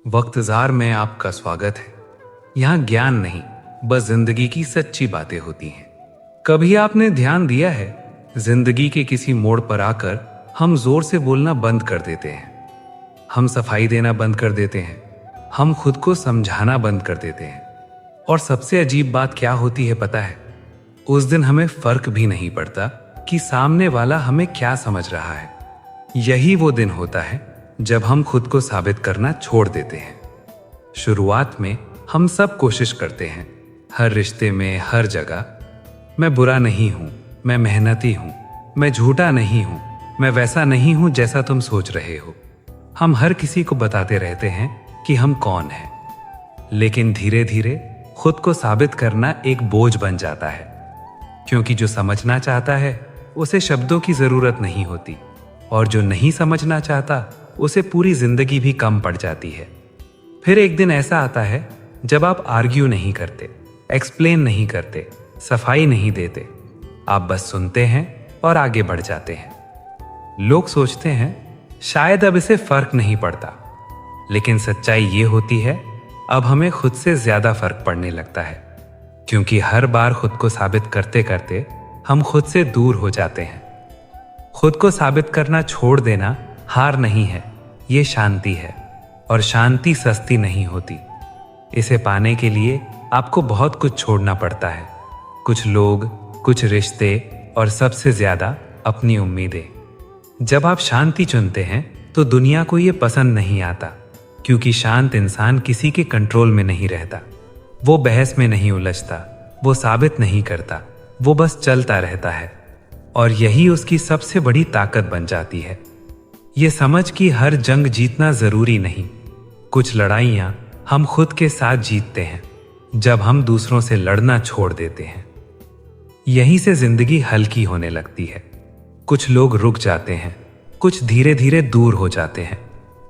वक्तज़ार में आपका स्वागत है। यहाँ ज्ञान नहीं, बस जिंदगी की सच्ची बातें होती हैं। कभी आपने ध्यान दिया है, जिंदगी के किसी मोड़ पर आकर हम जोर से बोलना बंद कर देते हैं, हम सफाई देना बंद कर देते हैं, हम खुद को समझाना बंद कर देते हैं। और सबसे अजीब बात क्या होती है पता है? उस दिन हमें फर्क भी नहीं पड़ता कि सामने वाला हमें क्या समझ रहा है। यही वो दिन होता है जब हम खुद को साबित करना छोड़ देते हैं। शुरुआत में हम सब कोशिश करते हैं, हर रिश्ते में, हर जगह, मैं बुरा नहीं हूं, मैं मेहनती हूं, मैं झूठा नहीं हूं, मैं वैसा नहीं हूं जैसा तुम सोच रहे हो। हम हर किसी को बताते रहते हैं कि हम कौन हैं, लेकिन धीरे धीरे खुद को साबित करना एक बोझ बन जाता है, क्योंकि जो समझना चाहता है उसे शब्दों की जरूरत नहीं होती, और जो नहीं समझना चाहता उसे पूरी जिंदगी भी कम पड़ जाती है। फिर एक दिन ऐसा आता है जब आप आर्ग्यू नहीं करते, एक्सप्लेन नहीं करते, सफाई नहीं देते, आप बस सुनते हैं और आगे बढ़ जाते हैं। लोग सोचते हैं शायद अब इसे फर्क नहीं पड़ता, लेकिन सच्चाई ये होती है अब हमें खुद से ज्यादा फर्क पड़ने लगता है, क्योंकि हर बार खुद को साबित करते करते हम खुद से दूर हो जाते हैं। खुद को साबित करना छोड़ देना हार नहीं है, ये शांति है, और शांति सस्ती नहीं होती। इसे पाने के लिए आपको बहुत कुछ छोड़ना पड़ता है, कुछ लोग, कुछ रिश्ते, और सबसे ज्यादा अपनी उम्मीदें। जब आप शांति चुनते हैं तो दुनिया को ये पसंद नहीं आता, क्योंकि शांत इंसान किसी के कंट्रोल में नहीं रहता। वो बहस में नहीं उलझता, वो साबित नहीं करता, वो बस चलता रहता है। और यही उसकी सबसे बड़ी ताकत बन जाती है। ये समझ कि हर जंग जीतना जरूरी नहीं। कुछ लड़ाइयाँ हम खुद के साथ जीतते हैं जब हम दूसरों से लड़ना छोड़ देते हैं। यहीं से जिंदगी हल्की होने लगती है। कुछ लोग रुक जाते हैं, कुछ धीरे धीरे दूर हो जाते हैं,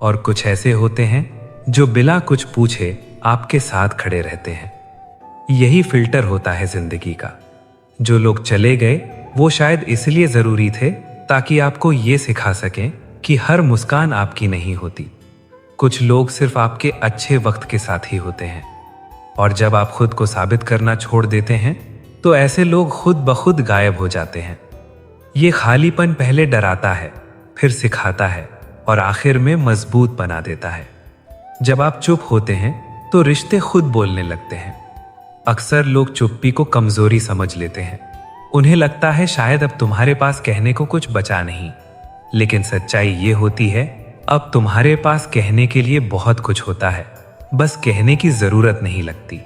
और कुछ ऐसे होते हैं जो बिना कुछ पूछे आपके साथ खड़े रहते हैं। यही फिल्टर होता है जिंदगी का। जो लोग चले गए वो शायद इसलिए जरूरी थे ताकि आपको ये सिखा सकें कि हर मुस्कान आपकी नहीं होती। कुछ लोग सिर्फ आपके अच्छे वक्त के साथ ही होते हैं, और जब आप खुद को साबित करना छोड़ देते हैं तो ऐसे लोग खुद ब खुद गायब हो जाते हैं। ये खालीपन पहले डराता है, फिर सिखाता है, और आखिर में मजबूत बना देता है। जब आप चुप होते हैं तो रिश्ते खुद बोलने लगते हैं। अक्सर लोग चुप्पी को कमजोरी समझ लेते हैं। उन्हें लगता है शायद अब तुम्हारे पास कहने को कुछ बचा नहीं, लेकिन सच्चाई ये होती है अब तुम्हारे पास कहने के लिए बहुत कुछ होता है, बस कहने की जरूरत नहीं लगती।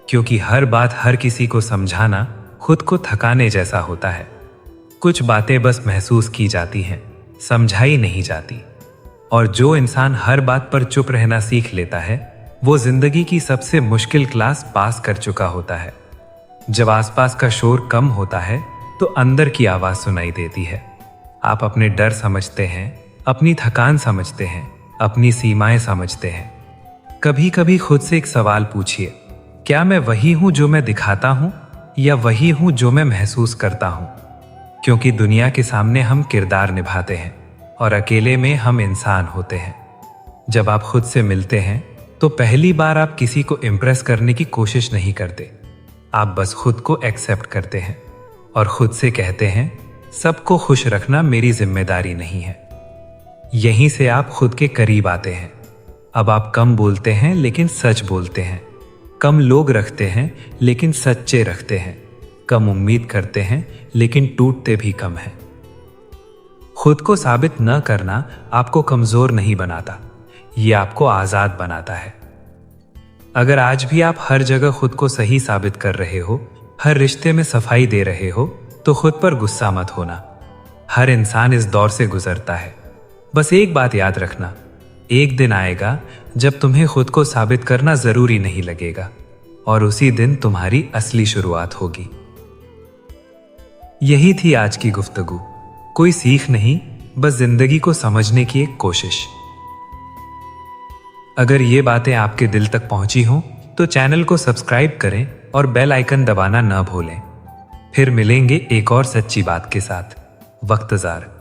क्योंकि हर बात हर किसी को समझाना खुद को थकाने जैसा होता है। कुछ बातें बस महसूस की जाती हैं, समझाई नहीं जाती। और जो इंसान हर बात पर चुप रहना सीख लेता है वो जिंदगी की सबसे मुश्किल क्लास पास कर चुका होता है। जब आसपास का शोर कम होता है तो अंदर की आवाज सुनाई देती है। आप अपने डर समझते हैं, अपनी थकान समझते हैं, अपनी सीमाएं समझते हैं। कभी कभी खुद से एक सवाल पूछिए, क्या मैं वही हूं जो मैं दिखाता हूं, या वही हूं जो मैं महसूस करता हूं? क्योंकि दुनिया के सामने हम किरदार निभाते हैं और अकेले में हम इंसान होते हैं। जब आप खुद से मिलते हैं तो पहली बार आप किसी को इम्प्रेस करने की कोशिश नहीं करते, आप बस खुद को एक्सेप्ट करते हैं और खुद से कहते हैं सबको खुश रखना मेरी जिम्मेदारी नहीं है। यहीं से आप खुद के करीब आते हैं। अब आप कम बोलते हैं लेकिन सच बोलते हैं, कम लोग रखते हैं लेकिन सच्चे रखते हैं, कम उम्मीद करते हैं लेकिन टूटते भी कम हैं। खुद को साबित न करना आपको कमजोर नहीं बनाता, ये आपको आजाद बनाता है। अगर आज भी आप हर जगह खुद को सही साबित कर रहे हो, हर रिश्ते में सफाई दे रहे हो, तो खुद पर गुस्सा मत होना। हर इंसान इस दौर से गुजरता है। बस एक बात याद रखना, एक दिन आएगा जब तुम्हें खुद को साबित करना जरूरी नहीं लगेगा, और उसी दिन तुम्हारी असली शुरुआत होगी। यही थी आज की गुफ्तगू। कोई सीख नहीं, बस जिंदगी को समझने की एक कोशिश। अगर ये बातें आपके दिल तक पहुंची हों तो चैनल को सब्सक्राइब करें और बेल आइकन दबाना न भूलें। फिर मिलेंगे एक और सच्ची बात के साथ। वक्तज़ार।